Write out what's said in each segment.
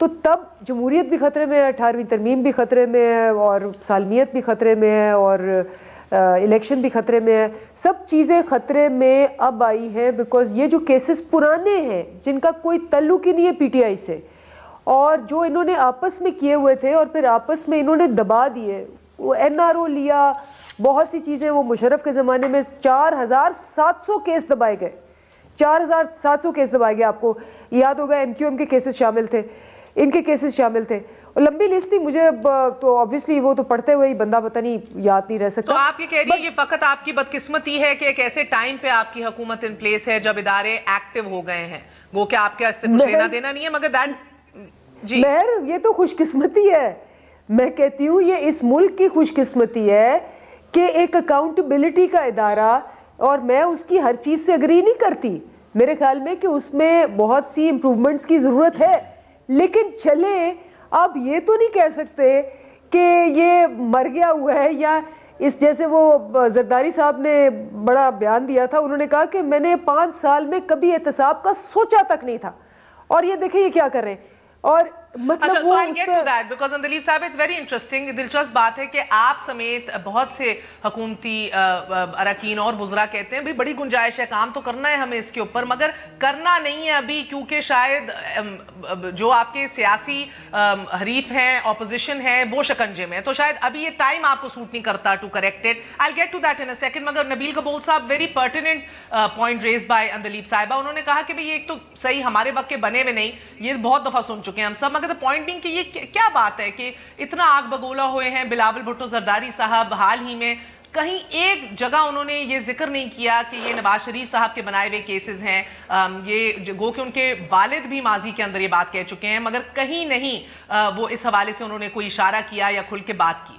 تو تب جمہوریت بھی خطرے میں ہے, 18ویں ترمیم بھی خطرے میں ہے, اور سالمیت بھی خطرے میں ہے, اور الیکشن بھی خطرے میں ہے. سب چیزیں خطرے میں اب آئی ہیں بیکاز یہ جو کیسز پرانے ہیں جن کا کوئی تعلق ہی نہیں ہے پی ٹی آئی سے, اور جو انہوں نے آپس میں کیے ہوئے تھے اور پھر آپس میں انہوں نے دبا دیے. وہ این آر او لیا, بہت سی چیزیں, وہ مشرف کے زمانے میں 4700 کیس دبائے گئے, 4700 کیس دبائے گئے. آپ کو یاد ہوگا ایم کیو ایم کے کیسز شامل تھے, ان کے کیسز شامل تھے, اور لمبی لسٹ تھی. مجھے اب تو آبویسلی وہ تو پڑھتے ہوئے ہی بندہ پتہ نہیں یاد نہیں رہ سکتا. تو آپ یہ کہہ رہی ہیں یہ فقط آپ کی بدقسمتی ہے کہ ایک ایسے ٹائم پہ آپ کی حکومت ان پلیس ہے جب ادارے ایکٹیو ہو گئے ہیں, وہ کہ آپ کے اس سے کچھ لینا دینا نہیں ہے, مگر جی مہر یہ تو خوش قسمتی ہے. میں کہتی ہوں یہ اس ملک کی خوش قسمتی ہے کہ ایک اکاؤنٹیبلٹی کا ادارہ, اور میں اس کی ہر چیز سے اگری نہیں کرتی, میرے خیال میں کہ اس میں بہت سی امپروومنٹس کی ضرورت ہے, لیکن چلے آپ یہ تو نہیں کہہ سکتے کہ یہ مر گیا ہوا ہے. یا اس جیسے وہ زرداری صاحب نے بڑا بیان دیا تھا, انہوں نے کہا کہ میں نے 5 سال میں کبھی احتساب کا سوچا تک نہیں تھا, اور یہ دیکھیں یہ کیا کر رہے ہیں. اور مطلب وہ اس انٹرسٹنگ دلچسپ بات ہے کہ آپ سمیت بہت سے حکومتی اراکین اور وزراء کہتے ہیں بڑی گنجائش ہے, کام تو کرنا ہے ہمیں اس کے اوپر, مگر کرنا نہیں ہے ابھی, کیونکہ شاید جو آپ کے سیاسی حریف ہیں, اپوزیشن ہے, وہ شکنجے میں ہے, تو شاید ابھی یہ ٹائم آپ کو سوٹ نہیں کرتا to correct it. I'll get to that in a second. مگر نبیل قبول صاحب very pertinent point raised by اندلیب صاحبہ, انہوں نے کہا کہ یہ ایک تو صحیح ہمارے وقت کے بنے میں نہیں, یہ بہت دفعہ سن چکے ہیں ہم سب, مگر the point being کہ یہ کیا بات ہے کہ اتنا آگ بگولا ہوئے ہیں بلاول بھٹو زرداری صاحب, حال ہی میں کہیں ایک جگہ انہوں نے یہ ذکر نہیں کیا کہ یہ نواز شریف صاحب کے بنائے ہوئے کیسز ہیں. یہ گو کہ ان کے والد بھی ماضی کے اندر یہ بات کہہ چکے ہیں, مگر کہیں نہیں وہ اس حوالے سے انہوں نے کوئی اشارہ کیا یا کھل کے بات کی.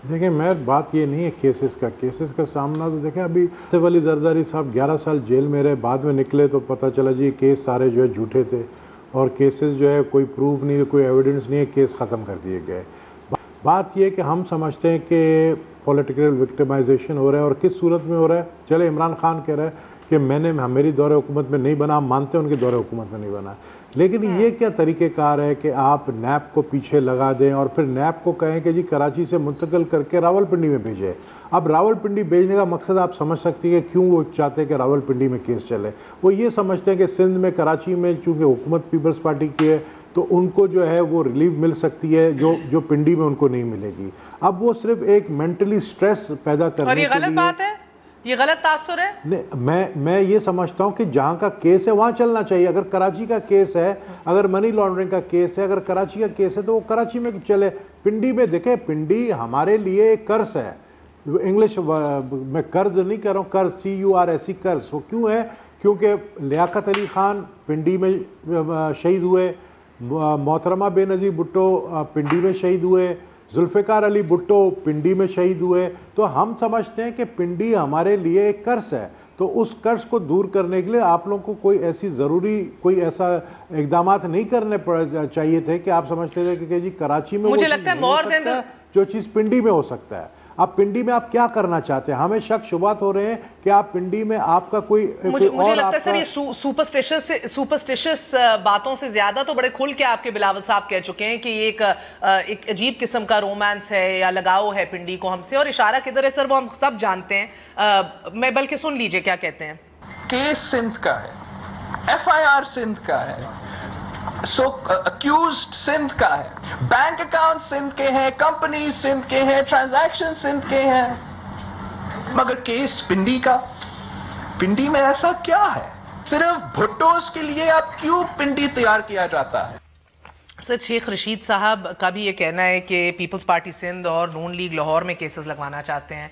دیکھیں میں بات یہ نہیں ہے کیسز کا سامنا تو دیکھیں, ابھی آصف علی زرداری صاحب 11 سال جیل میں رہے, بعد میں نکلے تو پتہ چلا جی کیس سارے جو ہے جھوٹے تھے, اور کیسز جو ہے کوئی پروف نہیں, کوئی ایویڈنس نہیں ہے, کیس ختم کر دیے گئے. بات یہ کہ ہم سمجھتے ہیں کہ پولیٹیکل وکٹمائزیشن ہو رہا ہے, اور کس صورت میں ہو رہا ہے. چلے عمران خان کہہ رہا ہے کہ میری دور حکومت میں نہیں بنا, ہم مانتے ہیں ان کے دور حکومت میں نہیں بنا, لیکن یہ کیا طریقہ کار ہے کہ آپ نیب کو پیچھے لگا دیں اور پھر نیب کو کہیں کہ جی کراچی سے منتقل کر کے راول پنڈی میں بھیجے. اب راول پنڈی بھیجنے کا مقصد آپ سمجھ سکتی ہیں کہ کیوں وہ چاہتے ہیں کہ راول پنڈی میں کیس چلے. وہ یہ سمجھتے ہیں کہ سندھ میں, کراچی میں چونکہ حکومت پیپلز پارٹی کی ہے تو ان کو جو ہے وہ ریلیف مل سکتی ہے جو پنڈی میں ان کو نہیں ملے گی. اب وہ صرف ایک مینٹلی سٹریس پیدا کرنے کے لیے. اور یہ غلط بات ہے, یہ غلط تاثر ہے. میں یہ سمجھتا ہوں کہ جہاں کا کیس ہے وہاں چلنا چاہیے. اگر کراچی کا کیس ہے, اگر منی لانڈرنگ کا کیس ہے, اگر کراچی کا کیس ہے تو وہ کراچی میں چلے. پنڈی میں دیکھیں, پنڈی ہمارے لیے ایک قرض ہے. انگلش میں قرض نہیں کر رہا ہوں, قرض CURS قرض. وہ کیوں ہے؟ کیونکہ لیاقت علی خان پنڈی میں شہید ہوئے, محترمہ بے نظیر بھٹو پنڈی میں شہید ہوئے, ذوالفقار علی بھٹو پنڈی میں شہید ہوئے. تو ہم سمجھتے ہیں کہ پنڈی ہمارے لیے ایک قرض ہے. تو اس قرض کو دور کرنے کے لیے آپ لوگوں کو کوئی ایسا اقدامات نہیں کرنے چاہیے تھے کہ آپ سمجھتے تھے کہ جی کراچی میں مجھے لگتا ہے جو چیز پنڈی میں ہو سکتا ہے. اب پنڈی میں آپ کیا کرنا چاہتے ہیں؟ ہمیں شک شبہات ہو رہے ہیں کہ آپ پنڈی میں آپ کا کوئی مجھے لگتا ہے سر یہ سپرسٹیشس باتوں سے زیادہ تو بڑے کھل کے آپ کے بلاول صاحب کہہ چکے ہیں کہ یہ ایک عجیب قسم کا رومانس ہے یا لگاؤ ہے پنڈی کو ہم سے, اور اشارہ کدھر ہے سر وہ ہم سب جانتے ہیں. میں بلکہ سن لیجئے کیا کہتے ہیں. کیس سندھ کا ہے, FIR سندھ کا ہے, اکیوزڈ سندھ کا ہے, بینک اکاؤنٹ سندھ کے ہیں, کمپنیز سندھ کے ہیں, ٹرانزیکشن سندھ کے ہیں, مگر کیس پنڈی کا. پنڈی میں ایسا کیا ہے؟ صرف بھٹوز کے لیے آپ کیوں پنڈی تیار کیا جاتا ہے؟ سر شیخ رشید صاحب کا بھی یہ کہنا ہے کہ پیپلز پارٹی سندھ اور نون لیگ لاہور میں کیسز لگوانا چاہتے ہیں,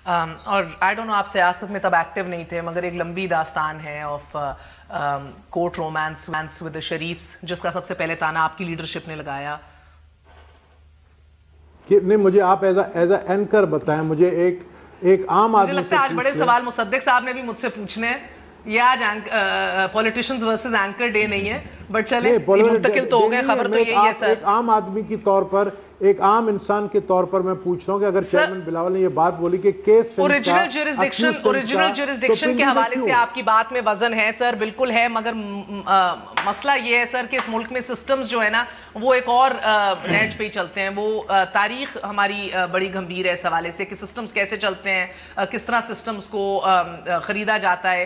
اور آئی ڈونٹ نو آپ سیاست میں تب ایکٹیو نہیں تھے, مگر ایک لمبی داستان ہے آف کورٹ رومانس ود شریفز, جس کا سب سے پہلے تانا آپ کی لیڈرشپ نے لگایا. نہیں, مجھے آپ ایز اے اینکر بتائیں, مجھے ایک عام آدمی. مجھے لگتا ہے آج بڑے سوال مصدق صاحب نے بھی مجھ سے پوچھنے ہیں. یہ آج پولیٹیشنز ورسز اینکر ڈے نہیں ہے, بٹ چلیں منتقل تو ہو گئے, خبر تو یہی ہے سر. ایک عام آدمی کی طور پر ایک عام انسان کے طور پر میں پوچھ رہا ہوں کہ اگر چیئرمین بلاول نے یہ بات بولی کہ کیس اوریجنل جورسڈکشن کے حوالے سے آپ کی بات میں وزن ہے سر، بالکل ہے، مگر مسئلہ یہ ہے سر کہ اس ملک میں سسٹمز جو ہے نا وہ ایک اور نیج پہ ہی چلتے ہیں. وہ تاریخ ہماری بڑی گھمبیر ہے اس حوالے سے کہ سسٹمز کیسے چلتے ہیں، کس طرح سسٹمز کو خریدا جاتا ہے،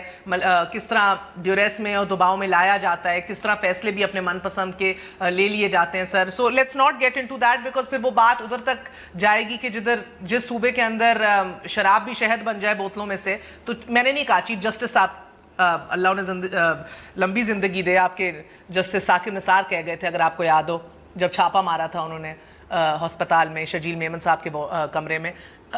کس طرح ڈیوریس میں اور دباؤ میں لایا جاتا ہے، کس طرح فیصلے بھی اپنے من پسند کے لے لیے جاتے ہیں sir. So let's not get into that because پھر وہ بات ادھر تک جائے گی کہ جس صوبے کے اندر شراب بھی شہد بن جائے بوتلوں میں سے. تو میں نے نہیں کہا چیف جسٹس صاحب اللہ انہیں لمبی زندگی دے، آپ کے جسٹس ثاقب نثار کہہ گئے تھے اگر آپ کو یاد ہو جب چھاپا مارا تھا انہوں نے ہسپتال میں شجیل میمن صاحب کے کمرے میں.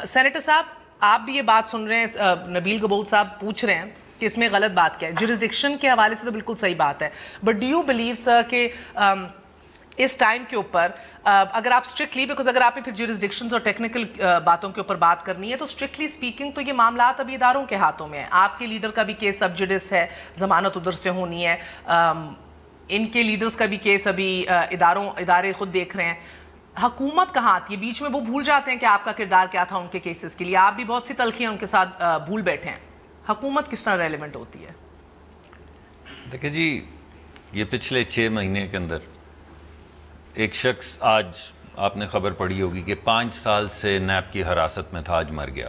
سینیٹر صاحب آپ بھی یہ بات سن رہے ہیں، نبیل گبول صاحب پوچھ رہے ہیں کہ اس میں غلط بات کیا ہے. جورسڈکشن کے حوالے سے تو بالکل صحیح بات ہے، بٹ ڈو یو بلیو سر کہ اس ٹائم کے اوپر اگر آپ اسٹرکٹلی، بیکاز اگر آپ نے پھر جورسڈکشنز اور ٹیکنیکل باتوں کے اوپر بات کرنی ہے تو اسٹرکٹلی اسپیکنگ تو یہ معاملات ابھی اداروں کے ہاتھوں میں ہیں. آپ کے لیڈر کا بھی کیس سب جوڈس ہے، ضمانت ادھر سے ہونی ہے، ان کے لیڈرز کا بھی کیس ابھی ادارے خود دیکھ رہے ہیں. حکومت کہاں آتی ہے بیچ میں؟ وہ بھول جاتے ہیں کہ آپ کا کردار کیا تھا ان کے کیسز کے لیے. آپ بھی بہت سی تلخیاں ان کے ساتھ بھول بیٹھے ہیں. حکومت کس طرح ریلیونٹ ہوتی ہے؟ دیکھیں جی، یہ پچھلے 6 مہینے کے اندر ایک شخص، آج آپ نے خبر پڑھی ہوگی کہ 5 سال سے نیب کی حراست میں تھا، آج مر گیا.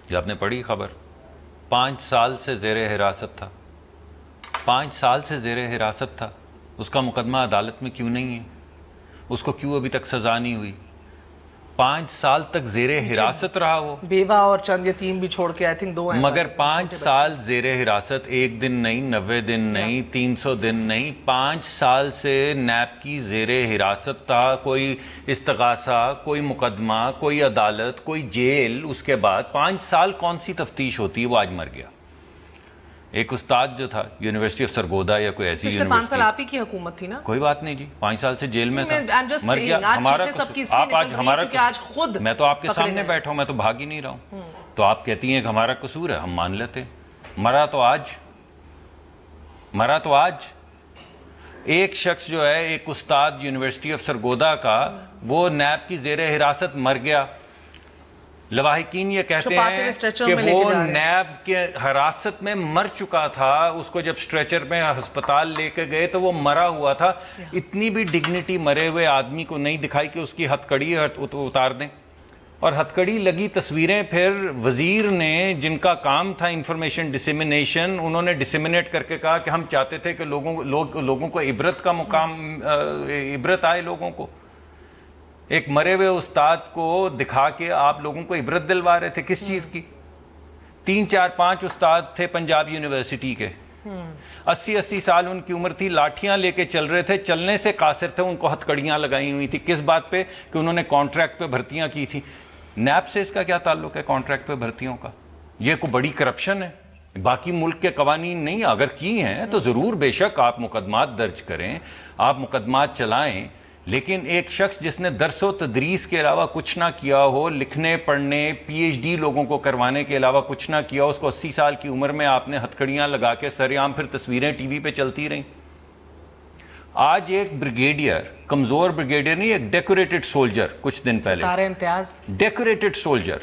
یہ آپ نے پڑھی خبر؟ 5 سال سے زیر حراست تھا، 5 سال سے زیر حراست تھا. اس کا مقدمہ عدالت میں کیوں نہیں ہے؟ اس کو کیوں ابھی تک سزا نہیں ہوئی؟ 5 سال تک زیر حراست رہا وہ، بیوہ اور چند یتیم بھی چھوڑ کے، آئی تھنک 2 ہیں. مگر 5 سال زیر حراست، 1 دن نہیں، 90 دن نہیں، 300 دن نہیں، 5 سال سے نیب کی زیر حراست تھا. کوئی استغاثہ، کوئی مقدمہ، کوئی عدالت، کوئی جیل. اس کے بعد 5 سال کون سی تفتیش ہوتی ہے؟ وہ آج مر گیا. ایک استاد جو تھا یونیورسٹی آف سرگودا یا کوئی ایسی پچھلے 5 سال آپ ہی کی حکومت تھی نا؟ کوئی بات نہیں جی، 5 سال سے جیل میں تھا، مر گیا. ہمارا میں تو آپ کے سامنے بیٹھا ہوں، میں تو بھاگ ہی نہیں رہا ہوں. تو آپ کہتی ہیں کہ ہمارا قصور ہے، ہم مان لیتے. مرا تو آج ایک شخص جو ہے، ایک استاد یونیورسٹی آف سرگودا کا، وہ نیب کی زیر حراست مر گیا. لواحقین یہ کہتے ہیں کہ وہ نیب کے حراست میں مر چکا تھا. اس کو جب سٹریچر میں ہسپتال لے کے گئے تو وہ مرا ہوا تھا. اتنی بھی ڈگنیٹی مرے ہوئے آدمی کو نہیں دکھائی کہ اس کی ہتھ کڑی اتار دیں. اور ہتھ کڑی لگی تصویریں پھر وزیر نے، جن کا کام تھا انفارمیشن ڈسیمینیشن، انہوں نے ڈسیمینیٹ کر کے کہا کہ ہم چاہتے تھے کہ لوگوں کو عبرت کا مقام، عبرت آئے لوگوں کو. ایک مرے ہوئے استاد کو دکھا کے آپ لوگوں کو عبرت دلوا رہے تھے. کس چیز کی؟ 3 4 5 استاد تھے پنجاب یونیورسٹی کے، 80 سال ان کی عمر تھی، لاٹھیاں لے کے چل رہے تھے، چلنے سے قاصر تھے. ان کو ہتھ کڑیاں لگائی ہوئی تھی. کس بات پہ؟ کہ انہوں نے کانٹریکٹ پہ بھرتیاں کی تھی. نیب سے اس کا کیا تعلق ہے کانٹریکٹ پہ بھرتیوں کا؟ یہ کوئی بڑی کرپشن ہے؟ باقی ملک کے قوانین نہیں؟ اگر کی ہیں تو ضرور بے شک آپ مقدمات درج کریں، آپ مقدمات چلائیں. لیکن ایک شخص جس نے درس و تدریس کے علاوہ کچھ نہ کیا ہو، لکھنے پڑھنے پی ایچ ڈی لوگوں کو کروانے کے علاوہ کچھ نہ کیا ہو، اس کو 80 سال کی عمر میں آپ نے ہتھکڑیاں لگا کے سرعام پھر تصویریں ٹی وی پہ چلتی رہیں. آج ایک بریگیڈیئر، کمزور بریگیڈیئر نہیں، ایک ڈیکوریٹڈ سولجر، کچھ دن پہلے ستارہ امتیاز، ڈیکوریٹڈ سولجر،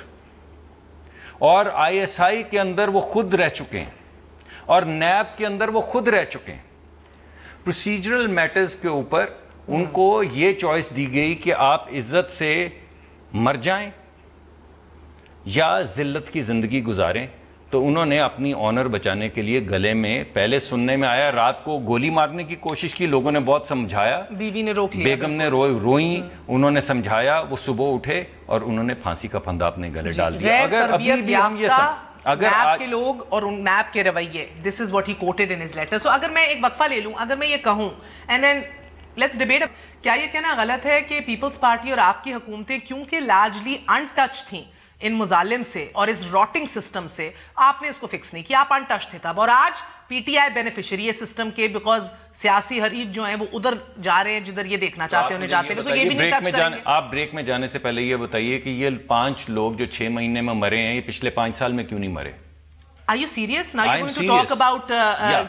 اور آئی ایس آئی کے اندر وہ خود رہ چکے ہیں اور نیب کے اندر وہ خود رہ چکے ہیں. پروسیجرل میٹرز کے اوپر ان کو یہ چوائس دی گئی کہ آپ عزت سے مر جائیں یا ذلت کی زندگی گزاریں. تو انہوں نے اپنی آنر بچانے کے لیے گلے میں، پہلے سننے میں آیا رات کو گولی مارنے کی کوشش کی، لوگوں نے بہت سمجھایا، بیوی نے روک لیا، بیگم نے روئیں، انہوں نے سمجھایا، وہ صبح اٹھے اور انہوں نے پھانسی کا پھندا اپنے گلے ڈال دیا. اگر ابھی بھی ہم یہ نیب کے لوگ اور نیب کے رویے، this is what he quoted in his letter. So اگر میں ایک وقفہ لے لوں، اگر میں یہ کہوں and then let's debate، کیا یہ کہنا غلط ہے کہ پیپلز پارٹی اور آپ کی حکومتیں کیونکہ لارجلی انٹچ تھیں ان مظالم سے اور اس راٹنگ سسٹم سے، آپ نے اس کو فکس نہیں کیا، آپ انٹچ تھے تب، اور آج پی ٹی آئی بینیفیشری ہے سسٹم کے، بیکاز سیاسی حریف جو ہیں وہ ادھر جا رہے ہیں جدھر یہ دیکھنا چاہتے ہیں انہیں جاتے ہیں. یہ بھی نہیں ٹچ کریں گے. آپ بریک میں جانے سے پہلے یہ بتائیے کہ یہ 5 لوگ جو 6 مہینے میں مرے ہیں، یہ پچھلے 5 سال میں کیوں نہیں مرے؟ Are you serious? Now you're going to talk about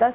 10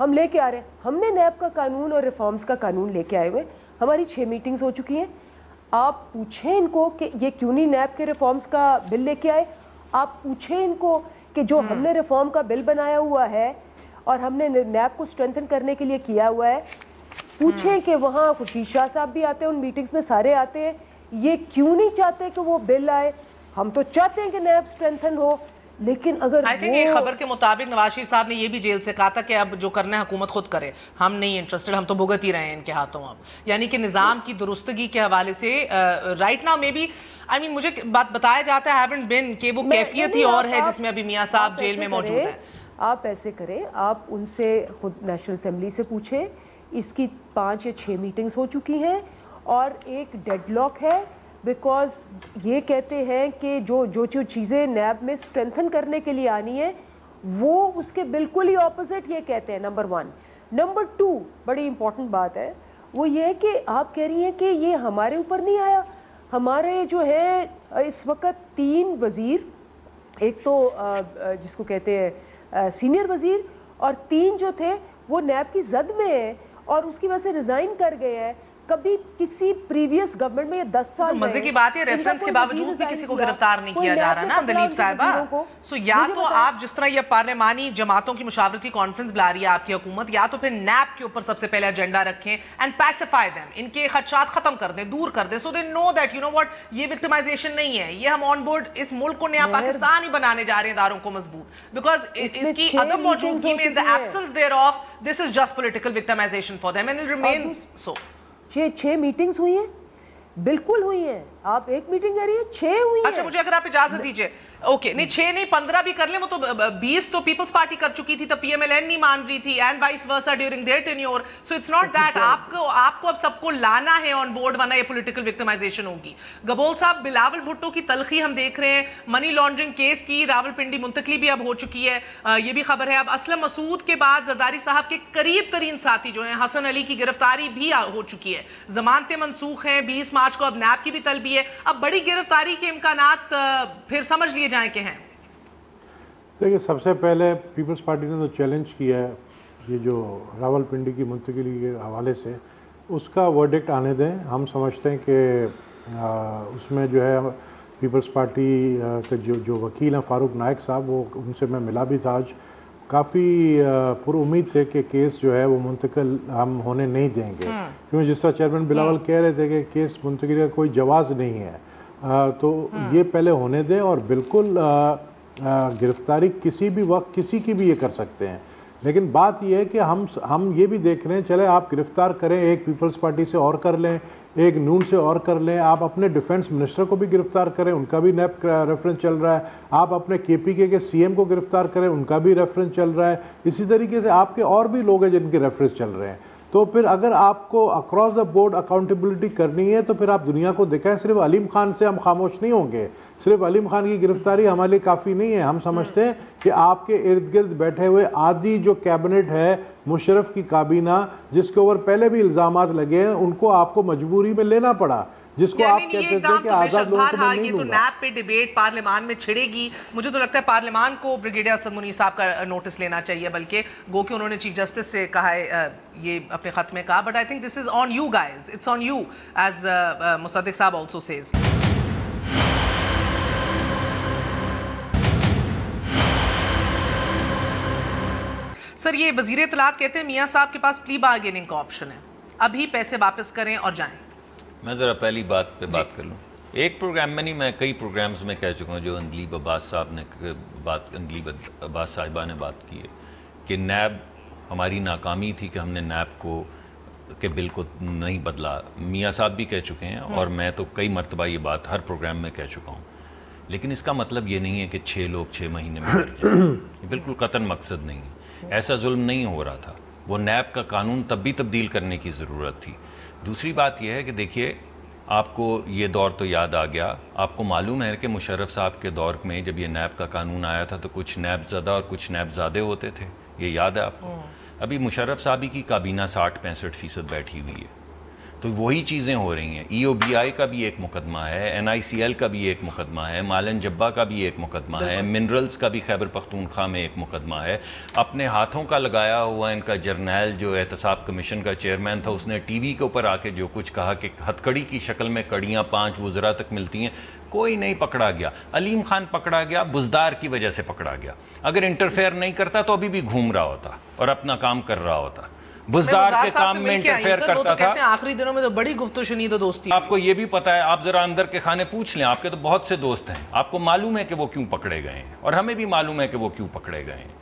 ہم لے کے آ رہے ہیں. ہم نے نیب کا قانون اور ریفارمز کا قانون لے کے آئے ہوئے, ہماری 6 میٹنگز ہو چکی ہیں. آپ پوچھیں ان کو کہ یہ کیوں نہیں نیب کے ریفارمز کا بل لے کے آئے. آپ پوچھیں ان کو کہ جو ہم نے ریفارم کا بل بنایا ہوا ہے اور ہم نے نیب کو اسٹرینتھن کرنے کے لیے کیا ہوا ہے, پوچھیں کہ وہاں خورشید شاہ صاحب بھی آتے ہیں, ان میٹنگز میں سارے آتے ہیں, یہ کیوں نہیں چاہتے کہ وہ بل آئے. ہم تو چاہتے ہیں کہ نیب اسٹرینتھن ہو, لیکن اگر آئی تھنک ایک خبر کے مطابق نواز شریف صاحب نے یہ بھی جیل سے کہا تھا کہ اب جو کرنا ہے حکومت خود کرے, ہم نہیں انٹرسٹڈ, ہم تو بھگت ہی رہے ہیں ان کے ہاتھوں اب. یعنی کہ نظام کی درستگی کے حوالے سے رائٹ ناؤ میں بھی مجھے بات بتایا جاتا ہے ہیونٹ بن کہ وہ کیفیت ہی اور ہے جس میں ابھی میاں صاحب جیل میں موجود ہیں. آپ ایسے کریں, آپ ان سے خود نیشنل اسمبلی سے پوچھیں, اس کی 5 یا 6 میٹنگز ہو چکی ہیں اور ایک ڈیڈ لاک ہے, بیکاز یہ کہتے ہیں کہ جو چیزیں نیب میں اسٹرینتھن کرنے کے لیے آنی ہے وہ اس کے بالکل ہی اپوزٹ یہ کہتے ہیں. نمبر 1. نمبر 2 بڑی امپورٹنٹ بات ہے, وہ یہ ہے کہ آپ کہہ رہی ہیں کہ یہ ہمارے اوپر نہیں آیا. ہمارے جو ہے اس وقت 3 وزیر, ایک تو جس کو کہتے ہیں سینئر وزیر, اور 3 جو تھے وہ نیب کی زد میں ہیں اور اس کی وجہ سے ریزائن کر گئے ہیں. کبھی کسی پریویس گورنمنٹ میں یہ 10 سال مزے کی بات ہے ریفرنس کے باوجود بھی کسی کو گرفتار نہیں کیا جا رہا نا دلیپ صاحبہ. سو یا تو آپ جس طرح یہ پارلیمانی جماعتوں کی مشاورتی کانفرنس بلا رہی ہے آپ کی حکومت, یا تو پھر نیب کے اوپر سب سے پہلے ایجنڈا رکھیں اینڈ پیسیفائی دیم, ان کے خدشات ختم کر دیں, دور کر دیں, so they know that you know what یہ وکٹمائزیشن نہیں ہے, یہ ہم آن بورڈ اس ملک کو نیا پاکستان ہی بنانے جا رہے ہیں, اداروں کو مضبوط, بیکاز اس کی عدم موجودگی میں in the absence there of this is just political victimization for them and will remain so. 6 meetings ہوئی ہیں, بالکل ہوئی ہیں. آپ ایک میٹنگ کر رہی ہیں, 6 ہوئی ہیں. اچھا مجھے اگر آپ اجازت دیجئے, اوکے نہیں 6 نہیں 15 بھی کر لیں, وہ تو 20 تو پیپلز پارٹی کر چکی تھی, تو پی ایم ایل این نہیں مان رہی تھی, and vice versa during their tenure. So it's not that آپ کو اب سب کو لانا ہے آن بورڈ, ورنہ یہ پولیٹیکل وکٹمائزیشن ہوگی. گبول صاحب, بلاول بھٹو کی تلخی ہم دیکھ رہے ہیں, منی لانڈرنگ کیس کی راولپنڈی منتقلی بھی اب ہو چکی ہے, یہ بھی خبر ہے. اب اسلم مسعود کے بعد زرداری صاحب کے قریب ترین ساتھی جو ہیں حسن علی کی گرفتاری بھی ہو چکی ہے, ضمانتیں منسوخ ہیں, 20 مارچ کو اب نیب کی بھی طلبی ہے. اب بڑی گرفتاری کے امکانات پھر سمجھ لیے جائیں کہ ہیں. دیکھیں سب سے پہلے پیپلز پارٹی نے تو چیلنج کیا ہے یہ جو راولپنڈی کی منتقلی کے حوالے سے, اس کا ورڈکٹ آنے دیں. ہم سمجھتے ہیں کہ اس میں جو ہے پیپلز پارٹی کے جو وکیل ہیں فاروق نائک صاحب, وہ ان سے میں ملا بھی تھا آج, کافی پر امید تھے کہ کیس جو ہے وہ منتقل ہم ہونے نہیں دیں گے, کیونکہ جس طرح چیئرمین بلاول کہہ رہے تھے کہ کیس منتقلی کا کوئی جواز نہیں ہے, تو یہ پہلے ہونے دیں. اور بالکل گرفتاری کسی بھی وقت کسی کی بھی یہ کر سکتے ہیں, لیکن بات یہ ہے کہ ہم یہ بھی دیکھ رہے ہیں, چلے آپ گرفتار کریں, ایک پیپلز پارٹی سے اور کر لیں, ایک نون سے اور کر لیں, آپ اپنے ڈیفنس منسٹر کو بھی گرفتار کریں, ان کا بھی نیب ریفرنس چل رہا ہے, آپ اپنے کے پی کے سی ایم کو گرفتار کریں, ان کا بھی ریفرنس چل رہا ہے, اسی طریقے سے آپ کے اور بھی لوگ ہیں جن کے ریفرنس چل رہے ہیں. تو پھر اگر آپ کو اکراس دا بورڈ اکاؤنٹیبلٹی کرنی ہے تو پھر آپ دنیا کو دکھائیں. صرف علیم خان سے ہم خاموش نہیں ہوں گے, صرف علیم خان کی گرفتاری ہمارے لیے کافی نہیں ہے. ہم سمجھتے ہیں کہ آپ کے ارد گرد بیٹھے ہوئے آدھی جو کیبنٹ ہے مشرف کی کابینہ, جس کے اوپر پہلے بھی الزامات لگے ہیں, ان کو آپ کو مجبوری میں لینا پڑا, جس کو آپ کہتے تھے کہ آزاد لوگوں کو میں نہیں لوں گا. یہ تو نیب پہ ڈیبیٹ پارلیمان میں چھڑے گی. مجھے تو لگتا ہے پارلیمان کو بریگیڈیئر اسد منیر صاحب کا نوٹس لینا چاہیے, بلکہ گو کہ انہوں نے چیف جسٹس سے کہا ہے یہ اپنے خط میں کہا, but I think this is on you guys, it's on you as Musaddiq Sahab also Cs. سر یہ وزیر اطلاعات کہتے ہیں میاں صاحب کے پاس پلی بارگیننگ کا آپشن ہے, ابھی پیسے واپس کریں اور جائیں. میں ذرا پہلی بات پہ بات کر لوں. ایک پروگرام میں نہیں, میں کئی پروگرامز میں کہہ چکا ہوں جو اندلیب عباس صاحب نے اندلیب عباس صاحبہ نے بات کی ہے کہ نیب ہماری ناکامی تھی کہ ہم نے نیب کو کے بل کو نہیں بدلا. میاں صاحب بھی کہہ چکے ہیں اور میں تو کئی مرتبہ یہ بات ہر پروگرام میں کہہ چکا ہوں, لیکن اس کا مطلب یہ نہیں ہے کہ 6 لوگ 6 مہینے میں مر جائیں. یہ بالکل قطعاً مقصد نہیں ہے, ایسا ظلم نہیں ہو رہا تھا. وہ نیب کا قانون تب بھی تبدیل کرنے کی ضرورت تھی. دوسری بات یہ ہے کہ دیکھیے آپ کو یہ دور تو یاد آ گیا, آپ کو معلوم ہے کہ مشرف صاحب کے دور میں جب یہ نیب کا قانون آیا تھا تو کچھ نیب زدہ اور کچھ نیب زادے ہوتے تھے, یہ یاد ہے آپ کو. ابھی مشرف صاحب کی کابینہ 60-65% بیٹھی ہوئی ہے, تو تو وہی چیزیں ہو رہی ہیں. EOBI کا بھی ایک مقدمہ ہے, NICL کا بھی ایک مقدمہ ہے, مالن جبا کا بھی ایک مقدمہ ہے, منرلز کا بھی خیبر پختونخوا میں ایک مقدمہ ہے. اپنے ہاتھوں کا لگایا ہوا ان کا جرنیل جو احتساب کمیشن کا چیئرمین تھا, اس نے ٹی وی کے اوپر آ کے جو کچھ کہا کہ ہتھکڑی کی شکل میں کڑیاں 5 وزراء تک ملتی ہیں, کوئی نہیں پکڑا گیا. علیم خان پکڑا گیا, بزدار کی وجہ سے پکڑا گیا. اگر انٹرفیئر نہیں کرتا تو ابھی بھی گھوم رہا ہوتا اور اپنا کام کر رہا ہوتا. بزدار کے کام میں انٹرفیئر کرتا تھا. آخری دنوں میں تو بڑی گفتگو شنید و دوستی. آپ کو یہ بھی پتا ہے, آپ ذرا اندر کے خانے پوچھ لیں, آپ کے تو بہت سے دوست ہیں, آپ کو معلوم ہے کہ وہ کیوں پکڑے گئے ہیں, اور ہمیں بھی معلوم ہے کہ وہ کیوں پکڑے گئے ہیں.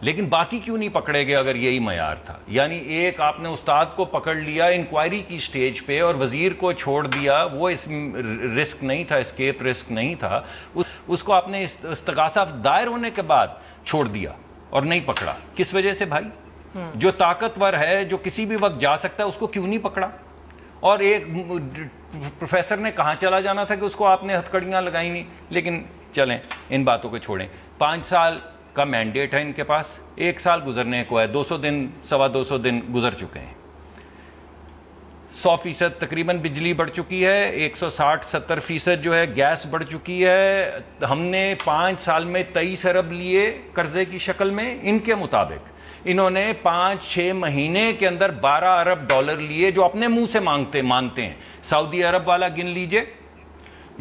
لیکن باقی کیوں نہیں پکڑے گئے اگر یہی معیار تھا؟ یعنی ایک آپ نے استاد کو پکڑ لیا انکوائری کی سٹیج پہ اور وزیر کو چھوڑ دیا, وہ اس رسک نہیں تھا, اسکیپ رسک نہیں تھا, اس کو آپ نے استغاثہ دائر ہونے کے بعد چھوڑ دیا اور نہیں پکڑا. کس وجہ سے بھائی؟ جو طاقتور ہے, جو کسی بھی وقت جا سکتا ہے, اس کو کیوں نہیں پکڑا؟ اور ایک پروفیسر نے کہاں چلا جانا تھا کہ اس کو آپ نے ہتھکڑیاں لگائی نہیں. لیکن چلیں ان باتوں کو چھوڑیں. 5 سال کا مینڈیٹ ہے ان کے پاس, 1 سال گزرنے کو ہے, 200 دن 250 دن گزر چکے ہیں. 100% تقریباً بجلی بڑھ چکی ہے, 160-70% جو ہے گیس بڑھ چکی ہے. ہم نے 5 سال میں 23 ارب لیے قرضے کی شکل میں. ان کے مطابق انہوں نے 5-6 مہینے کے اندر 12 ارب ڈالر لیے, جو اپنے منہ سے مانتے ہیں. سعودی عرب والا گن لیجئے,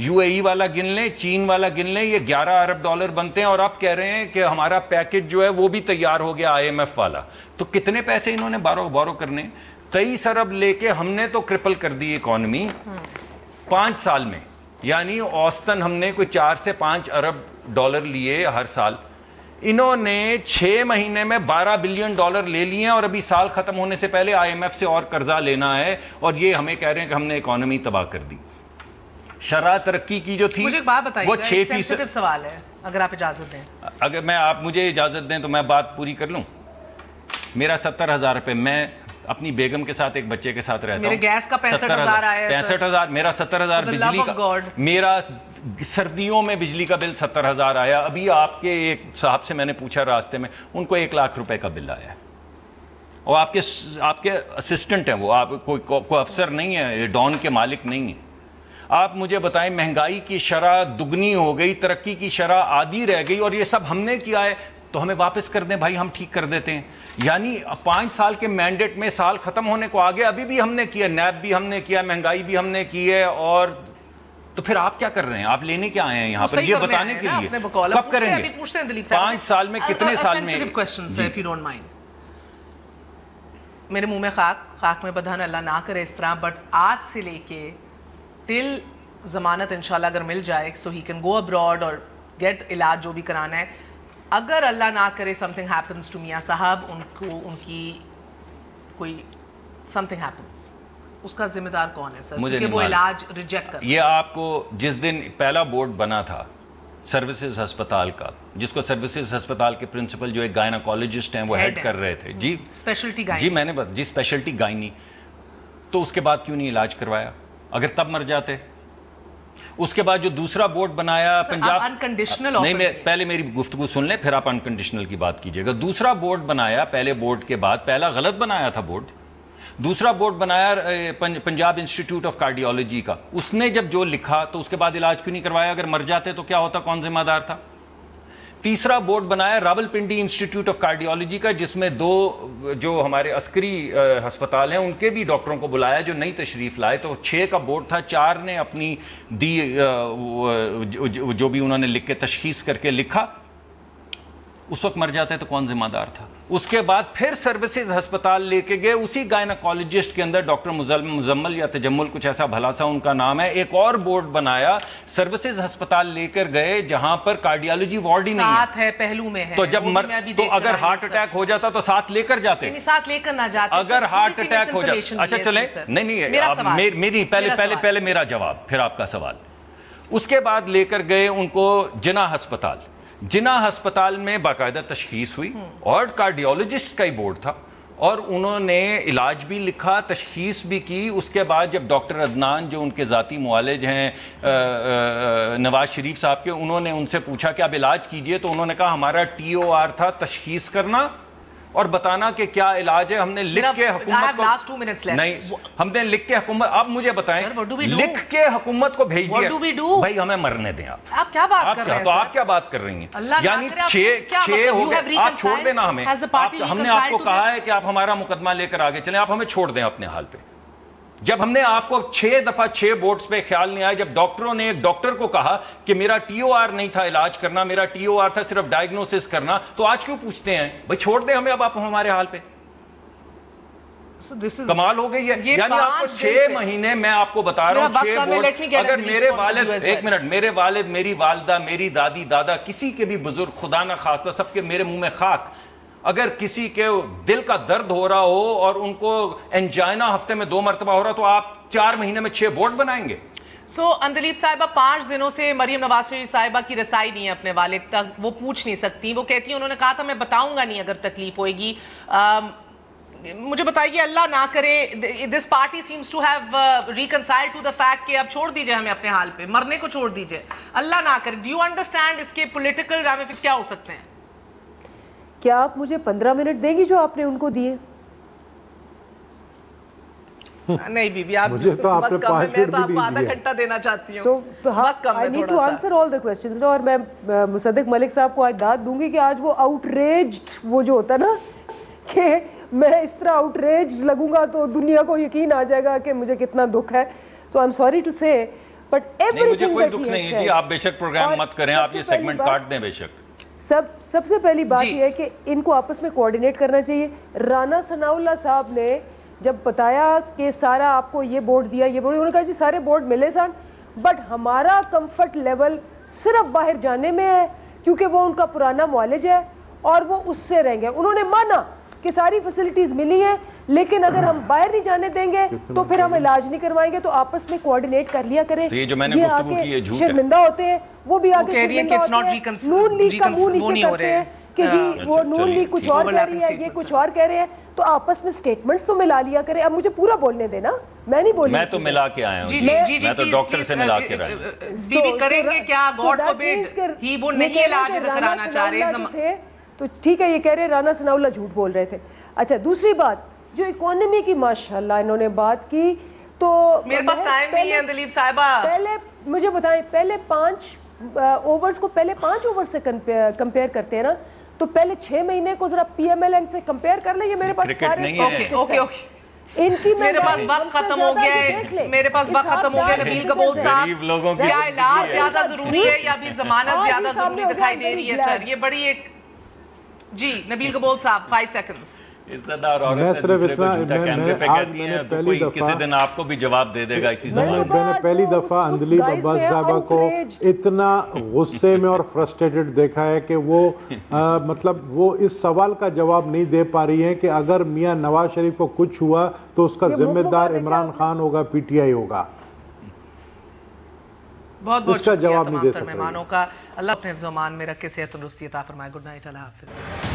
UAE والا گن لیں, چین والا گن لیں, یہ 11 ارب ڈالر بنتے ہیں. اور آپ کہہ رہے ہیں کہ ہمارا پیکج جو ہے وہ بھی تیار ہو گیا IMF والا. تو کتنے پیسے انہوں نے بورو کرنے؟ 23 ارب لے کے ہم نے تو کرپل کر دی اکانومی 5 سال میں. یعنی اوسطاً ہم نے کوئی 4 سے 5 ارب ڈالر لیے ہر سال. انہوں نے 6 مہینے میں 12 بلین ڈالر لے لیے ہیں, اور ابھی سال ختم ہونے سے پہلے IMF سے اور قرضہ لینا ہے, اور یہ ہمیں کہہ رہے ہیں کہ ہم نے اکانومی تباہ کر دی. شرح ترقی کی جو تھی مجھے ایک بات بتائیے, وہ 6% سینسٹیو سوال ہے, اگر آپ اجازت دیں. اگر آپ مجھے اجازت دیں تو میں بات پوری کر لوں. میرا 70,000 روپے, میں اپنی بیگم کے ساتھ ایک بچے کے ساتھ رہتا ہوں. میرے گیس کا 65,000 آیا ہے. 65,000. میرا 70,000 بجلی کا, میرا سردیوں میں بجلی کا بل 70,000 آیا. ابھی آپ کے ایک صاحب سے میں نے پوچھا راستے میں, ان کو 1 لاکھ روپے کا بل آیا. اور آپ کے اسسٹنٹ ہیں وہ, آپ کوئی افسر نہیں ہے, ڈان کے مالک نہیں ہیں. آپ مجھے بتائیں, مہنگائی کی شرح دگنی ہو گئی, ترقی کی شرح آدھی رہ گئی, اور یہ سب ہم نے کیا ہے, تو ہمیں واپس کر دیں بھائی, ہم ٹھیک کر دیتے ہیں. یعنی 5 سال کے مینڈیٹ میں سال ختم ہونے کو آگے, ابھی بھی ہم نے کیا, نیب بھی ہم نے کیا, مہنگائی بھی ہم نے کی ہے. اور تو پھر آپ کیا کر رہے ہیں؟ آپ لینے کیا آئے ہیں یہاں پر؟ یہ بتانے کے لیے کب کریں گے؟ 5 سال میں, کتنے سال میں؟ میرے منہ میں خاک میں بدہن, اللہ نہ کرے اس طرح, بٹ آج سے لے کے ٹل ضمانت انشاءاللہ اگر مل جائے, سو ہی کین گو ابراڈ اور گیٹ علاج جو بھی کرانا ہے. اگر اللہ نہ کرے something happens to میاں صاحب, ان کی کوئی something happens, اس کا ذمہ دار کون ہے سر؟ کیونکہ وہ علاج ریجیکٹ کر. یہ آپ کو جس دن پہلا بورڈ بنا تھا سروسز ہسپتال کا, جس کو سروسز ہسپتال کے پرنسپل جو ایک گائناکالوجسٹ ہیں وہ ہیڈ کر رہے تھے, جی اسپیشلٹی گائنی, جی میں نے جی اسپیشلٹی گائنی, تو اس کے بعد کیوں نہیں علاج کروایا؟ اگر تب مر جاتے. اس کے بعد جو دوسرا بورڈ بنایا پنجاب, نہیں میں پہلے میری گفتگو سن لیں پھر آپ انکنڈیشنل کی بات کیجئے گا. دوسرا بورڈ بنایا پہلے بورڈ کے بعد, پہلا غلط بنایا تھا بورڈ, دوسرا بورڈ بنایا پنجاب انسٹیٹیوٹ آف کارڈیالوجی کا. اس نے جب جو لکھا تو اس کے بعد علاج کیوں نہیں کروایا؟ اگر مر جاتے تو کیا ہوتا, کون ذمہ دار تھا؟ تیسرا بورڈ بنایا راولپنڈی انسٹیٹیوٹ آف کارڈیالوجی کا, جس میں 2 جو ہمارے عسکری ہسپتال ہیں ان کے بھی ڈاکٹروں کو بلایا جو نئی تشریف لائے. تو 6 کا بورڈ تھا, 4 نے اپنی دی جو بھی انہوں نے لکھ کے تشخیص کر کے لکھا. اس وقت مر جاتے تو کون ذمہ دار تھا؟ اس کے بعد پھر سروسز ہسپتال لے کے گئے, اسی گائناکالوجسٹ کے اندر ڈاکٹر مزمل یا تجمل کچھ ایسا بھلا سا ان کا نام ہے, ایک اور بورڈ بنایا, سروسز ہسپتال لے کر گئے جہاں پر کارڈیالوجی وارڈ ہی نہیں ہے, پہلو میں ہے. تو جب تو اگر ہارٹ اٹیک ہو جاتا تو ساتھ لے کر جاتے, ساتھ لے کر نہ جاتے. اگر ہارٹ اٹیک ہو جاتا, اچھا چلیں, نہیں میری پہلے میرا جواب پھر آپ کا سوال. اس کے بعد لے کر گئے ان کو جناح ہسپتال. جناح ہسپتال میں باقاعدہ تشخیص ہوئی اور کارڈیالوجسٹ کا ہی بورڈ تھا, اور انہوں نے علاج بھی لکھا, تشخیص بھی کی. اس کے بعد جب ڈاکٹر عدنان جو ان کے ذاتی معالج ہیں نواز شریف صاحب کے, انہوں نے ان سے پوچھا کہ آپ علاج کیجئے, تو انہوں نے کہا ہمارا TOR تھا تشخیص کرنا اور بتانا کہ کیا علاج ہے. ہم نے لکھ کے حکومت کو نہیں, ہم نے لکھ کے حکومت, اب مجھے بتائیں لکھ کے حکومت کو بھیج دیا, بھائی ہمیں مرنے دیں. آپ کیا بات کر رہے ہیں, تو آپ کیا بات کر رہی ہیں, یعنی 6 ہو گئے, آپ چھوڑ دینا ہمیں. ہم نے آپ کو کہا ہے کہ آپ ہمارا مقدمہ لے کر آگے چلیں, آپ ہمیں چھوڑ دیں اپنے حال پہ. جب ہم نے آپ کو 6 دفعہ 6 بورڈز پہ خیال نہیں آیا, جب ڈاکٹروں نے ایک ڈاکٹر کو کہا کہ میرا ٹی او آر نہیں تھا علاج کرنا, میرا ٹی او آر تھا صرف ڈائگنوسس کرنا, تو آج کیوں پوچھتے ہیں بھائی چھوڑ دیں ہمیں اب آپ ہمارے حال پہ. کمال ہو گئی ہے. یعنی آپ کو 6 مہینے, میں آپ کو بتا رہا ہوں 6 بورڈ, اگر میرے والد, ایک منٹ, میرے والد, میری والدہ, میری دادی, دادا, کسی کے بھی بزرگ, خدا نہ خواستہ, سب کے میرے منہ میں خاک, اگر کسی کے دل کا درد ہو رہا ہو اور ان کو انجائنا ہفتے میں 2 مرتبہ ہو رہا, تو آپ 4 مہینے میں 6 بورڈ بنائیں گے. اندلیب صاحبہ 5 دنوں سے مریم نواز شریف صاحبہ کی رسائی نہیں ہے اپنے والد تک, وہ پوچھ نہیں سکتی, وہ کہتی ہیں انہوں نے کہا تھا میں بتاؤں گا نہیں اگر تکلیف ہوئے گی. مجھے بتائیے, اللہ نہ کرے this party seems to have reconciled to the fact کہ اب چھوڑ دیجئے ہمیں اپنے حال پہ, مرنے کو چھوڑ دیجئے, اللہ نہ کرے. Do you understand اس کے political ramifications کیا ہو سکتے ہیں؟ کیا آپ مجھے 15 منٹ دیں گی جو آپ نے ان کو دیے؟ نہیں بی بی, آپ مجھے تو آپ نے 5 منٹ بھی تو آپ کو آدھا گھنٹہ دینا چاہتی ہوں. وقت کم ہے I need to تھوڑا سا. answer all the questions. اور میں مصدق ملک صاحب کو آج داد دوں گی کہ آج وہ outraged, وہ جو ہوتا نا کہ میں اس طرح outraged لگوں گا تو دنیا کو یقین آ جائے گا کہ مجھے کتنا دکھ ہے. تو I'm sorry to say but everything that he has said. مجھے کوئی دکھ نہیں ہے جی, آپ بے شک پروگرام مت کریں, آپ یہ سیگمنٹ کاٹ دیں بے شک. سب سے پہلی بات یہ ہے کہ ان کو آپس میں کوارڈینیٹ کرنا چاہیے. رانا ثناء اللہ صاحب نے جب بتایا کہ سارا آپ کو یہ بورڈ دیا, یہ بورڈ, انہوں نے کہا جی سارے بورڈ ملے سن, بٹ ہمارا کمفرٹ لیول صرف باہر جانے میں ہے کیونکہ وہ ان کا پرانا معالج ہے اور وہ اس سے رہیں گے. انہوں نے مانا کہ ساری فیسلٹیز ملی ہیں, لیکن اگر ہم باہر نہیں جانے دیں گے تو پھر ہم علاج نہیں کروائیں گے. تو آپس میں کوارڈینیٹ کر لیا کریں. یہ آگے شرمندہ ہوتے ہیں, وہ بھی آگے شرمندہ ہوتے ہیں. نون لیگ کا منہ نیچے کرتے ہیں کہ جی وہ نون لیگ کچھ اور کہہ رہی ہے, یہ کچھ اور کہہ رہے ہیں. تو آپس میں سٹیٹمنٹس تو ملا لیا کریں. اب مجھے پورا بولنے دینا, میں نہیں بولنے. میں تو ملا کے آیا ہوں, میں تو ڈاکٹر سے ملا کے رہا ہوں. بی بی کریں گے کیا, گاڈ فوربڈ, ہی وہ نہیں علاج کرانا چاہ رہے تو ٹھیک ہے, یہ کہہ رہے رانا ثناء اللہ جھوٹ بول رہے تھے. اچھا دوسری بات, جو اکانومی کی ماشاءاللہ انہوں نے بات کی, تو میرے پاس ٹائم نہیں ہے اندلیب صاحبہ. پہلے مجھے بتائیں, پہلے 5 اوورز کو پہلے 5 اوور سے کمپیئر کرتے ہیں نا, تو پہلے 6 مہینے کو ذرا پی ایم ایل این سے کمپیئر کر لیں. یہ میرے پاس سارے ان کی, میرے پاس وقت ختم ہو گیا ہے, میرے پاس وقت ختم ہو گیا. نبیل قبول صاحب, کیا علاج زیادہ ضروری ہے یا بھی ضمانت زیادہ ضروری دکھائی دے رہی ہے سر؟ یہ بڑی ایک, جی نبیل قبول صاحب 5 سیکنڈز. میں صرف اتنا, میں پہلی دفعہ کسی دن آپ کو بھی جواب دے دے گا اسی سوال. میں نے پہلی دفعہ اندلیب عباس صاحبہ کو اتنا غصے میں اور فرسٹریٹڈ دیکھا ہے کہ وہ مطلب وہ اس سوال کا جواب نہیں دے پا رہی ہیں کہ اگر میاں نواز شریف کو کچھ ہوا تو اس کا ذمہ دار عمران خان ہوگا, پی ٹی آئی ہوگا. بہت بہت شکریہ تمام تر مہمانوں کا. اللہ اپنے حفظ و امان میں رکھ کے صحت تندرستی عطا فرمائے. گڈ نائٹ, اللہ حافظ.